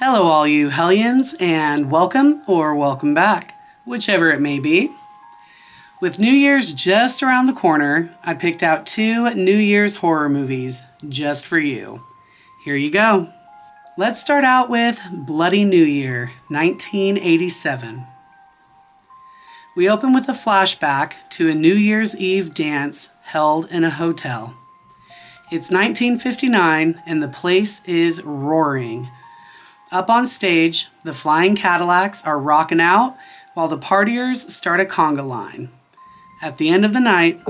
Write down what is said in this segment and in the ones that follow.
Hello all you hellions, and welcome or welcome back, whichever it may be. With New Year's just around the corner, I picked out 2 New Year's horror movies just for you. Here you go. Let's start out with Bloody New Year, 1987. We open with a flashback to a New Year's Eve dance held in a hotel. It's 1959 and the place is roaring. Up on stage, the Flying Cadillacs are rocking out while the partiers start a conga line. At the end of the night,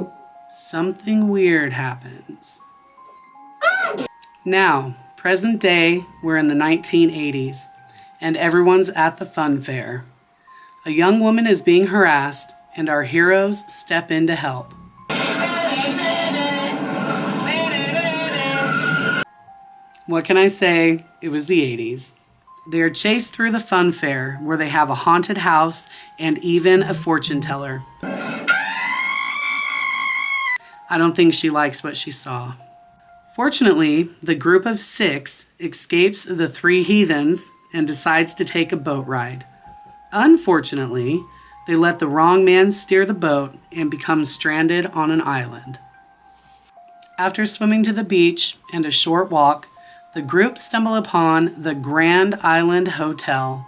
something weird happens. Now, present day, we're in the 1980s, and everyone's at the fun fair. A young woman is being harassed, and our heroes step in to help. What can I say? It was the 80s. They are chased through the fun fair, where they have a haunted house and even a fortune teller. I don't think she likes what she saw. Fortunately, the group of 6 escapes the 3 heathens and decides to take a boat ride. Unfortunately, they let the wrong man steer the boat and become stranded on an island. After swimming to the beach and a short walk, the group stumble upon the Grand Island Hotel,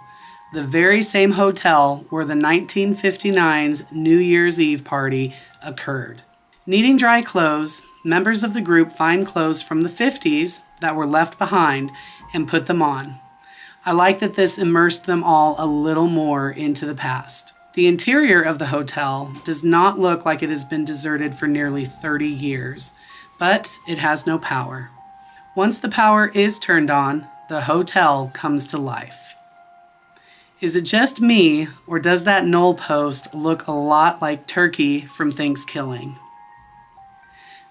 the very same hotel where the 1959's New Year's Eve party occurred. Needing dry clothes, members of the group find clothes from the 50s that were left behind and put them on. I like that this immersed them all a little more into the past. The interior of the hotel does not look like it has been deserted for nearly 30 years, but it has no power. Once the power is turned on, the hotel comes to life. Is it just me, or does that Knoll post look a lot like Turkey from Thanksgiving?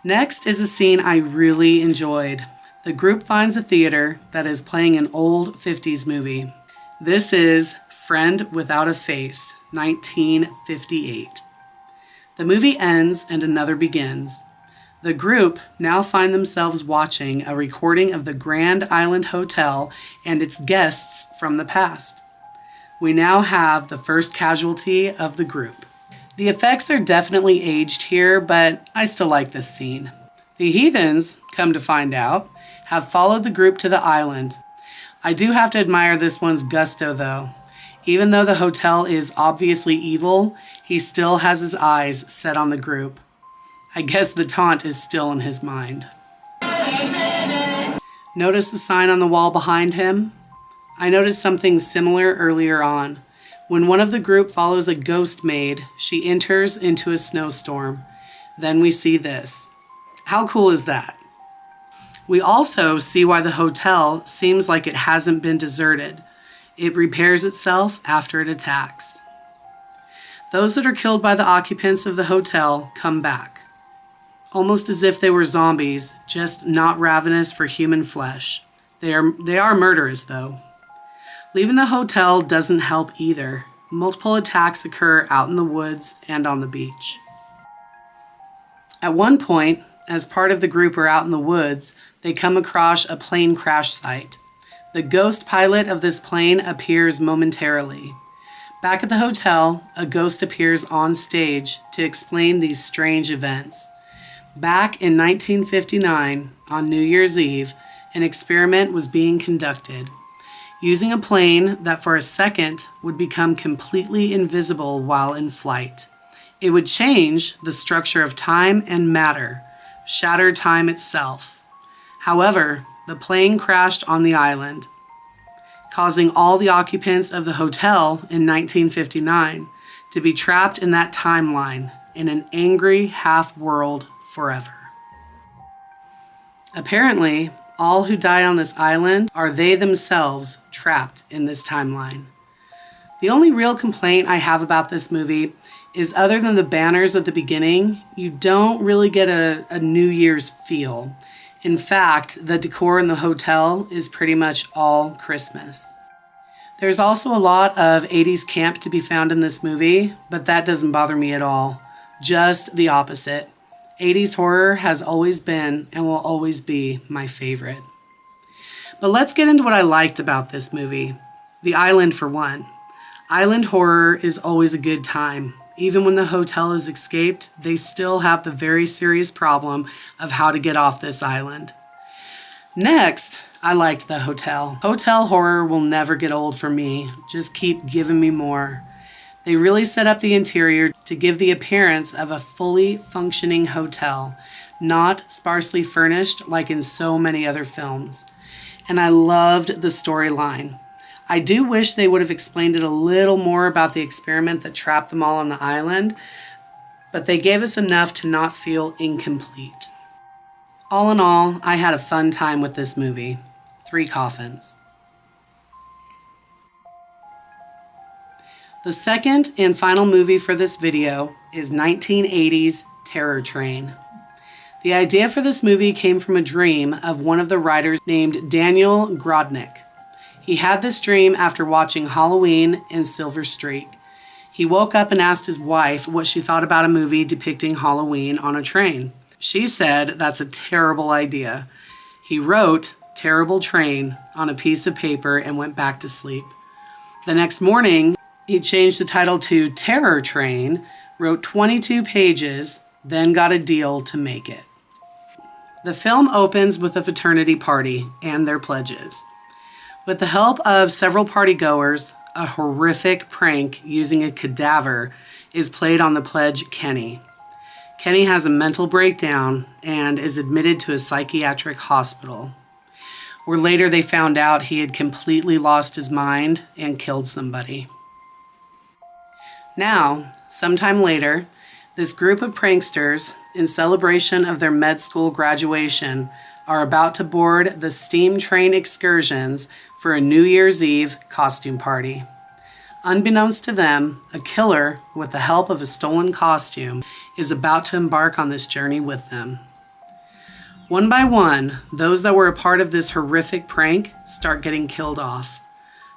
Next is a scene I really enjoyed. The group finds a theater that is playing an old 50s movie. This is Friend Without a Face, 1958. The movie ends and another begins. The group now find themselves watching a recording of the Grand Island Hotel and its guests from the past. We now have the first casualty of the group. The effects are definitely aged here, but I still like this scene. The heathens, come to find out, have followed the group to the island. I do have to admire this one's gusto though. Even though the hotel is obviously evil, he still has his eyes set on the group. I guess the taunt is still in his mind. Notice the sign on the wall behind him? I noticed something similar earlier on. When one of the group follows a ghost maid, she enters into a snowstorm. Then we see this. How cool is that? We also see why the hotel seems like it hasn't been deserted. It repairs itself after it attacks. Those that are killed by the occupants of the hotel come back. Almost as if they were zombies, just not ravenous for human flesh. They are murderous, though. Leaving the hotel doesn't help either. Multiple attacks occur out in the woods and on the beach. At one point, as part of the group are out in the woods, they come across a plane crash site. The ghost pilot of this plane appears momentarily. Back at the hotel, a ghost appears on stage to explain these strange events. Back in 1959, on New Year's Eve, an experiment was being conducted, using a plane that for a second would become completely invisible while in flight. It would change the structure of time and matter, shatter time itself. However, the plane crashed on the island, causing all the occupants of the hotel in 1959 to be trapped in that timeline in an angry half-world forever. Apparently, all who die on this island are they themselves trapped in this timeline. The only real complaint I have about this movie is other than the banners at the beginning, you don't really get a New Year's feel. In fact, the decor in the hotel is pretty much all Christmas. There's also a lot of 80s camp to be found in this movie, but that doesn't bother me at all. Just the opposite. 80s horror has always been and will always be my favorite. But let's get into what I liked about this movie. The island, for one. Island horror is always a good time. Even when the hotel is escaped, they still have the very serious problem of how to get off this island. Next, I liked the hotel. Hotel horror will never get old for me. Just keep giving me more. They really set up the interior to give the appearance of a fully functioning hotel, not sparsely furnished like in so many other films. And I loved the storyline. I do wish they would have explained it a little more about the experiment that trapped them all on the island, but they gave us enough to not feel incomplete. All in all, I had a fun time with this movie. 3 coffins. The second and final movie for this video is 1980's Terror Train. The idea for this movie came from a dream of one of the writers named Daniel Grodnick. He had this dream after watching Halloween and Silver Streak. He woke up and asked his wife what she thought about a movie depicting Halloween on a train. She said that's a terrible idea. He wrote "Terrible Train" on a piece of paper and went back to sleep. The next morning, he changed the title to Terror Train, wrote 22 pages, then got a deal to make it. The film opens with a fraternity party and their pledges. With the help of several partygoers, a horrific prank using a cadaver is played on the pledge Kenny. Kenny has a mental breakdown and is admitted to a psychiatric hospital, where later they found out he had completely lost his mind and killed somebody. Now, sometime later, this group of pranksters, in celebration of their med school graduation, are about to board the steam train excursions for a New Year's Eve costume party. Unbeknownst to them, a killer, with the help of a stolen costume, is about to embark on this journey with them. One by one, those that were a part of this horrific prank start getting killed off.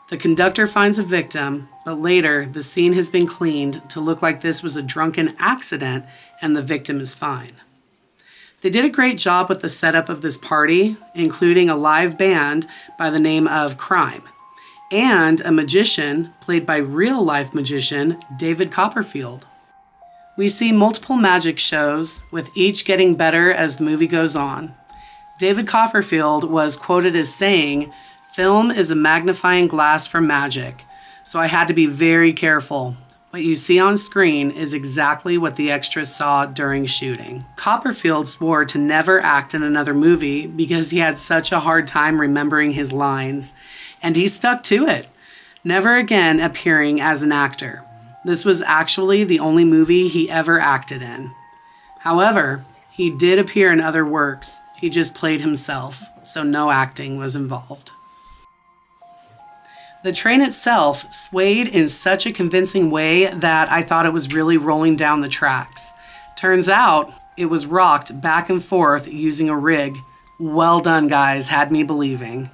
The conductor finds a victim, but later the scene has been cleaned to look like this was a drunken accident and the victim is fine. They did a great job with the setup of this party, including a live band by the name of Crime, and a magician played by real-life magician David Copperfield. We see multiple magic shows, with each getting better as the movie goes on. David Copperfield was quoted as saying, "Film is a magnifying glass for magic, so I had to be very careful. What you see on screen is exactly what the extras saw during shooting." Copperfield swore to never act in another movie because he had such a hard time remembering his lines, and he stuck to it, never again appearing as an actor. This was actually the only movie he ever acted in. However, he did appear in other works. He just played himself, so no acting was involved. The train itself swayed in such a convincing way that I thought it was really rolling down the tracks. Turns out, it was rocked back and forth using a rig. Well done, guys, had me believing.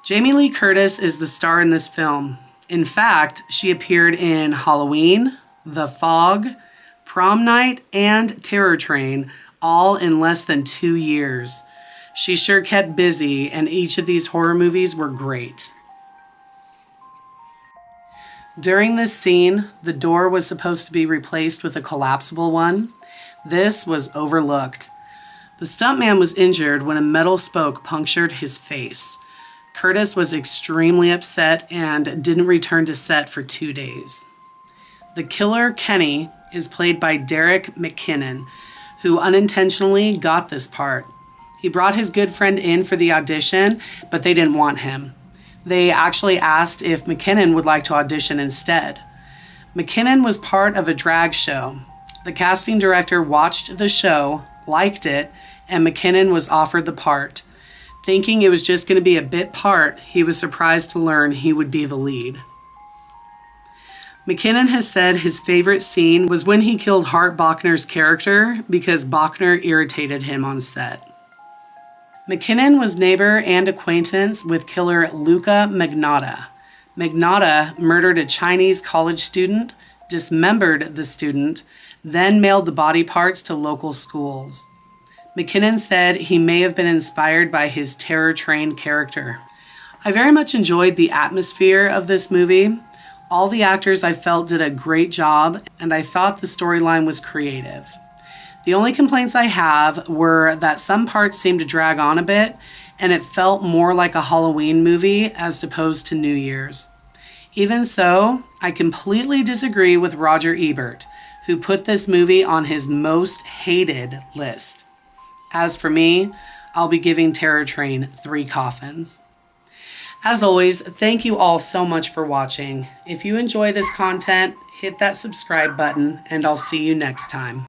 Jamie Lee Curtis is the star in this film. In fact, she appeared in Halloween, The Fog, Prom Night, and Terror Train, all in less than 2 years. She sure kept busy, and each of these horror movies were great. During this scene, the door was supposed to be replaced with a collapsible one. This was overlooked. The stuntman was injured when a metal spoke punctured his face. Curtis was extremely upset and didn't return to set for 2 days. The killer, Kenny, is played by Derek McKinnon, who unintentionally got this part. He brought his good friend in for the audition, but they didn't want him. They actually asked if McKinnon would like to audition instead. McKinnon was part of a drag show. The casting director watched the show, liked it, and McKinnon was offered the part. Thinking it was just going to be a bit part, he was surprised to learn he would be the lead. McKinnon has said his favorite scene was when he killed Hart Bochner's character because Bochner irritated him on set. McKinnon was neighbor and acquaintance with killer Luca Magnotta. Magnotta murdered a Chinese college student, dismembered the student, then mailed the body parts to local schools. McKinnon said he may have been inspired by his Terror Train character. I very much enjoyed the atmosphere of this movie. All the actors I felt did a great job, and I thought the storyline was creative. The only complaints I have were that some parts seemed to drag on a bit, and it felt more like a Halloween movie as opposed to New Year's. Even so, I completely disagree with Roger Ebert, who put this movie on his most hated list. As for me, I'll be giving Terror Train 3 coffins. As always, thank you all so much for watching. If you enjoy this content, hit that subscribe button, and I'll see you next time.